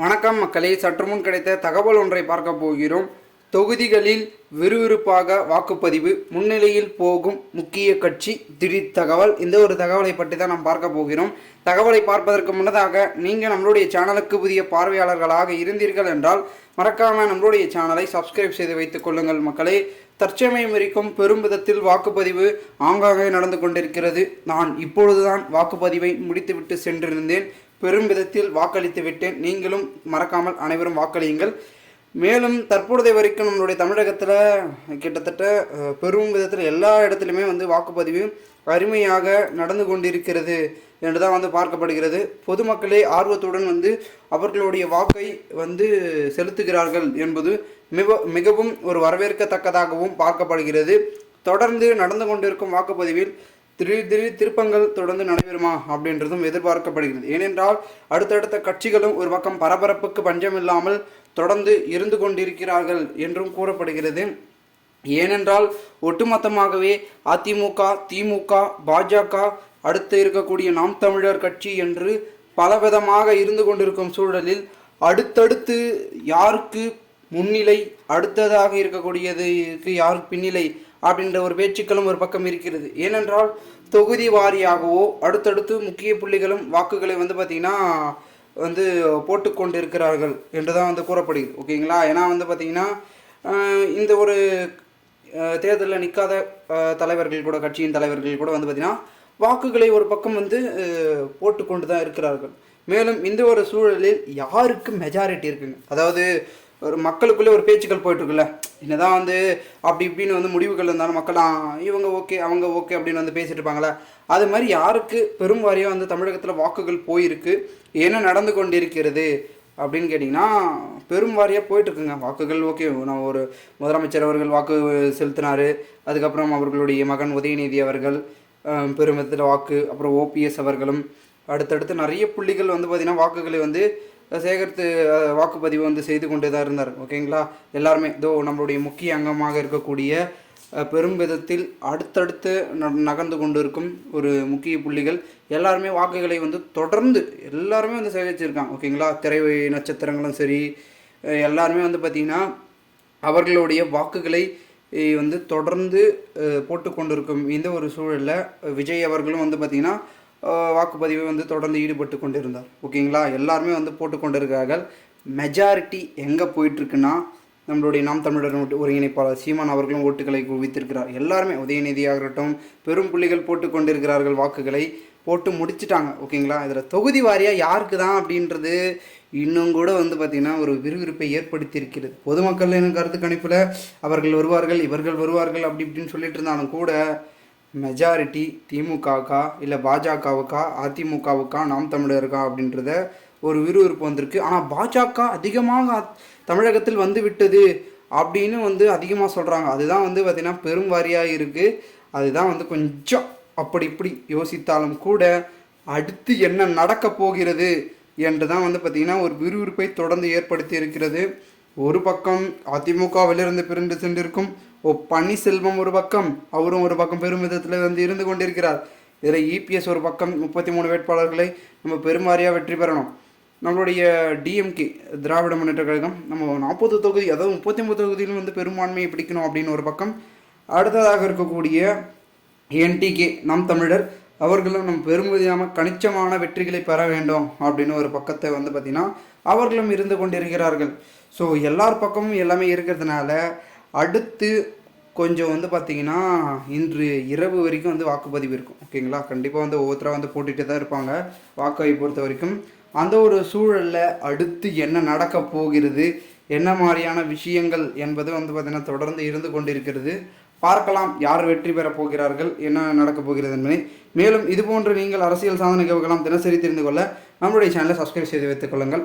வணக்கம் மக்களே, சற்று முன் கிடைத்த தகவல் ஒன்றை பார்க்க போகிறோம். தொகுதிகளில் விறுவிறுப்பாக வாக்குப்பதிவு, முன்னிலையில் போகும் முக்கிய கட்சி திடீர் தகவல். இந்த ஒரு தகவலை பற்றி தான் நாம் பார்க்க போகிறோம். தகவலை பார்ப்பதற்கு முன்னதாக நீங்கள் நம்மளுடைய சேனலுக்கு புதிய பார்வையாளர்களாக இருந்தீர்கள் என்றால் மறக்காம நம்மளுடைய சேனலை சப்ஸ்கிரைப் செய்து வைத்துக் கொள்ளுங்கள் மக்களே. தற்சமயம் வரைக்கும் பெரும் விதத்தில் வாக்குப்பதிவு ஆங்காங்கே நடந்து கொண்டிருக்கிறது. நான் இப்பொழுதுதான் வாக்குப்பதிவை முடித்துவிட்டு சென்றிருந்தேன். பெரும் விதத்தில் வாக்களித்து விட்டேன். நீங்களும் மறக்காமல் அனைவரும் வாக்களியுங்கள். மேலும் தற்பொழுதை வரைக்கும் நம்மளுடைய தமிழகத்தில் கிட்டத்தட்ட பெரும் விதத்தில் எல்லா இடத்துலையுமே வாக்குப்பதிவு அருமையாக நடந்து கொண்டிருக்கிறது என்று தான் பார்க்கப்படுகிறது. பொதுமக்களே ஆர்வத்துடன் அவர்களுடைய வாக்கை செலுத்துகிறார்கள் என்பது மிகவும் ஒரு வரவேற்கத்தக்கதாகவும் பார்க்கப்படுகிறது. தொடர்ந்து நடந்து கொண்டிருக்கும் வாக்குப்பதிவில் திடீர் திருப்பங்கள் தொடர்ந்து நடைபெறுமா அப்படின்றதும் எதிர்பார்க்கப்படுகிறது. ஏனென்றால் அடுத்தடுத்த கட்சிகளும் ஒரு பக்கம் பரபரப்புக்கு பஞ்சமில்லாமல் தொடர்ந்து இருந்து கொண்டிருக்கிறார்கள் என்றும் கூறப்படுகிறது. ஏனென்றால் ஒட்டுமொத்தமாகவே அதிமுக, திமுக, பாஜக, அடுத்து இருக்கக்கூடிய நாம் தமிழர் கட்சி என்று பலவிதமாக இருந்து கொண்டிருக்கும் சூழலில் அடுத்தடுத்து யாருக்கு முன்னிலை, அடுத்ததாக இருக்கக்கூடியதுக்கு யாருக்கு பின்னிலை அப்படின்ற ஒரு பேச்சுக்களும் ஒரு பக்கம் இருக்கிறது. ஏனென்றால் தொகுதி வாரியாகவோ அடுத்தடுத்து முக்கிய புள்ளிகளும் வாக்குகளை பார்த்திங்கன்னா போட்டுக்கொண்டு இருக்கிறார்கள் என்று தான் கூறப்படுகிறது. ஓகேங்களா? ஏன்னா பார்த்திங்கன்னா இந்த ஒரு தேர்தலில் நிற்காத தலைவர்கள் கூட, கட்சியின் தலைவர்கள் கூட பார்த்திங்கன்னா வாக்குகளை ஒரு பக்கம் போட்டுக்கொண்டு தான் இருக்கிறார்கள். மேலும் இந்த ஒரு சூழலில் யாருக்கு மெஜாரிட்டி இருக்குங்க, அதாவது ஒரு மக்களுக்குள்ளே ஒரு பேச்சுக்கள் போயிட்டுருக்குல்ல, என்னதான் அப்படி இப்படின்னு முடிவுகள் இருந்தாலும் மக்களாம் இவங்க ஓகே அவங்க ஓகே அப்படின்னு பேசிட்டு இருப்பாங்களே, அது மாதிரி யாருக்கு பெரும் வாரியாக தமிழகத்தில் வாக்குகள் போயிருக்கு, என்ன நடந்து கொண்டிருக்கிறது அப்படின்னு கேட்டிங்கன்னா பெரும் வாரியாக போயிட்டுருக்குங்க வாக்குகள். ஓகே, நான் ஒரு முதலமைச்சர் அவர்கள் வாக்கு செலுத்தினார், அதுக்கப்புறம் அவர்களுடைய மகன் உதயநிதி அவர்கள் பெருமிதத்தில் வாக்கு, அப்புறம் ஓபிஎஸ் அவர்களும் அடுத்தடுத்து நிறைய புள்ளிகள் பார்த்திங்கன்னா வாக்குகளை சேகரித்து வாக்குப்பதிவு செய்து கொண்டு தான் இருந்தார். ஓகேங்களா? எல்லாருமே நம்மளுடைய முக்கிய அங்கமாக இருக்கக்கூடிய பெரும் விதத்தில் அடுத்தடுத்து நகர்ந்து கொண்டு இருக்கும் ஒரு முக்கிய புள்ளிகள் எல்லாருமே வாக்குகளை தொடர்ந்து எல்லாருமே சேகரிச்சிருக்காங்க. ஓகேங்களா? திரை நட்சத்திரங்களும் சரி, எல்லாருமே பார்த்திங்கன்னா அவர்களுடைய வாக்குகளை தொடர்ந்து போட்டு கொண்டிருக்கும் இந்த ஒரு சூழலில் விஜய் அவர்களும் பார்த்திங்கன்னா வாக்குப்பதிவை தொடர்ந்து ஈடுபட்டு கொண்டிருந்தார். ஓகேங்களா? எல்லாருமே போட்டு கொண்டிருக்கிறார்கள். மெஜாரிட்டி எங்கே போயிட்டுருக்குன்னா நம்மளுடைய நாம் தமிழர் ஒருங்கிணைப்பாளர் சீமான் அவர்களும் ஓட்டுகளை குவித்திருக்கிறார். எல்லாருமே உதயநிதியாக இருக்கட்டும் பெரும் புள்ளிகள் போட்டு கொண்டிருக்கிறார்கள், வாக்குகளை போட்டு முடிச்சிட்டாங்க. ஓகேங்களா? இதில் தொகுதி வாரியாக யாருக்கு தான் அப்படின்றது இன்னும் கூட பார்த்திங்கன்னா ஒரு விறுவிறுப்பை ஏற்படுத்தியிருக்கிறது. பொதுமக்களின் கருத்து கணிப்பில் அவர்கள் வருவார்கள், இவர்கள் வருவார்கள் அப்படி இப்படின்னு சொல்லிட்டு இருந்தாலும் கூட மெஜாரிட்டி திமுகவுக்கா இல்லை பாஜகவுக்கா, அதிமுகவுக்கா, நாம் தமிழருக்கா அப்படின்றத ஒரு விறுவிறுப்பு வந்திருக்கு. ஆனால் பாஜக அதிகமாக தமிழகத்தில் விட்டது அப்படின்னு அதிகமாக சொல்கிறாங்க. அதுதான் பார்த்திங்கன்னா பெரும் வாரியாக இருக்குது. அதுதான் கொஞ்சம் அப்படி இப்படி யோசித்தாலும் கூட அடுத்து என்ன நடக்க போகிறது என்று தான் பார்த்திங்கன்னா ஒரு விறுவிறுப்பை தொடர்ந்து ஏற்படுத்தி இருக்கிறது. ஒரு பக்கம் அதிமுகவிலிருந்து பிரிந்து சென்றிருக்கும் பன்னீர்செல்வம் ஒரு பக்கம், அவரும் ஒரு பக்கம் பெரும் விதத்தில் இருந்து கொண்டிருக்கிறார். இதில் இபிஎஸ் ஒரு பக்கம் 33 வேட்பாளர்களை நம்ம பெருமாறியாக வெற்றி பெறணும். நம்மளுடைய டிஎம்கே திராவிட முன்னேற்ற கழகம் நம்ம 40 தொகுதி, அதாவது 33 தொகுதியிலும் பெரும்பான்மையை பிடிக்கணும் அப்படின்னு ஒரு பக்கம். அடுத்ததாக இருக்கக்கூடிய என்டிகே நாம் தமிழர் அவர்களும் நம்ம பெருமதியாக கணிச்சமான வெற்றிகளை பெற வேண்டும் அப்படின்னு ஒரு பக்கத்தை பார்த்திங்கன்னா அவர்களும் இருந்து கொண்டிருக்கிறார்கள். ஸோ எல்லார் பக்கமும் எல்லாமே இருக்கிறதுனால அடுத்து கொஞ்சம் பார்த்திங்கன்னா இன்று இரவு வரைக்கும் வாக்குப்பதிவு இருக்கும். ஓகேங்களா? கண்டிப்பாக ஒவ்வொருத்தராக போட்டுகிட்டே தான் இருப்பாங்க வாக்கை பொறுத்த வரைக்கும். அந்த ஒரு சூழலில் அடுத்து என்ன நடக்க போகிறது, என்ன மாதிரியான விஷயங்கள் என்பது பார்த்திங்கன்னா தொடர்ந்து இருந்து கொண்டிருக்கிறது. பார்க்கலாம் யார் வெற்றி பெறப் போகிறார்கள், என்ன நடக்கப் போகிறது என்பதை. மேலும் இதுபோன்று நீங்கள் அரசியல் சாதனை தினசரி தெரிந்து கொள்ள நம்மளுடைய சேனலை சப்ஸ்கிரைப் செய்து வைத்துக் கொள்ளுங்கள்.